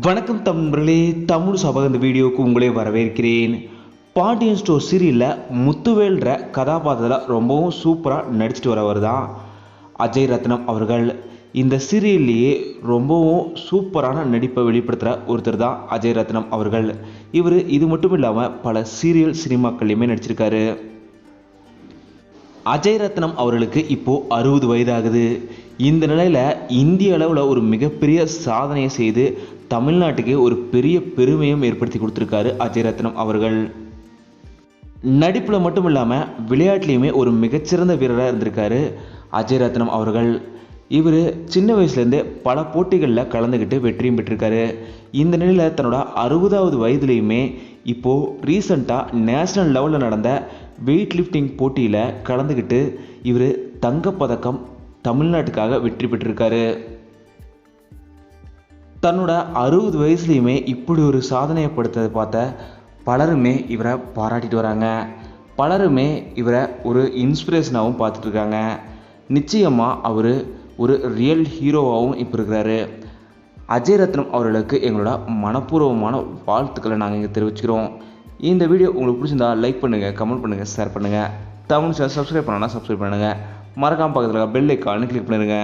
வணக்கம் தமிழர்களே, தமிழ் சபக இந்த வீடியோவுக்கு உங்களே வரவேற்கிறேன். பாண்டியன் ஸ்டோர் சீரியலில் முத்துவேல்ற கதாபாத்திரத்தில் ரொம்பவும் சூப்பராக நடிச்சிட்டு வரவர் தான் அஜய் ரத்னம் அவர்கள். இந்த சீரியல்லையே ரொம்பவும் சூப்பரான நடிப்பை வெளிப்படுத்துகிற ஒருத்தர் தான் அஜய் ரத்னம் அவர்கள். இவர் இது மட்டும் இல்லாமல் பல சீரியல் சினிமாக்கள்லையுமே நடிச்சிருக்காரு. அஜய் ரத்னம் அவர்களுக்கு இப்போது 60 வயதாகுது. இந்த நிலையில் இந்திய அளவில் ஒரு மிகப்பெரிய சாதனையை செய்து தமிழ்நாட்டுக்கு ஒரு பெரிய பெருமையும் ஏற்படுத்தி கொடுத்துருக்காரு அஜய் ரத்னம் அவர்கள். நடிப்பில் மட்டும் இல்லாமல் விளையாட்டுலேயுமே ஒரு மிகச்சிறந்த வீரராக இருந்திருக்காரு அஜய் ரத்னம் அவர்கள். இவர் சின்ன வயசுலேருந்தே பல போட்டிகளில் கலந்துக்கிட்டு வெற்றியும் பெற்றிருக்காரு. இந்த நிலையில் தன்னோட 60வது வயதுலேயுமே இப்போது ரீசண்டாக நேஷ்னல் லெவலில் நடந்த வெயிட் லிஃப்டிங் போட்டியில் கலந்துக்கிட்டு இவர் தங்கப்பதக்கம் தமிழ்நாட்டுக்காக வெற்றி பெற்றிருக்காரு. தன்னோட 60 வயசுலேயுமே இப்படி ஒரு சாதனையை படுத்ததை பார்த்த பலருமே இவரை பாராட்டிட்டு வராங்க. பலருமே இவரை ஒரு இன்ஸ்பிரேஷனாகவும் பார்த்துட்ருக்காங்க. நிச்சயமாக அவர் ஒரு ரியல் ஹீரோவாகவும் இப்போ இருக்கிறாரு. அஜய் ரத்னம் அவர்களுக்கு எங்களோட மனப்பூர்வமான வாழ்த்துக்களை நாங்கள் இங்கே தெரிவிச்சுக்கிறோம். இந்த வீடியோ உங்களுக்கு பிடிச்சிருந்தா லைக் பண்ணுங்கள், கமெண்ட் பண்ணுங்கள், ஷேர் பண்ணுங்கள். தமிழ் சேனல் சப்ஸ்கிரைப் பண்ணணும்னா சப்ஸ்கிரைப் பண்ணுங்கள். மறக்காமல் பக்கத்தில் பெல் ஐக்கானை கிளிக் பண்ணிடுங்க.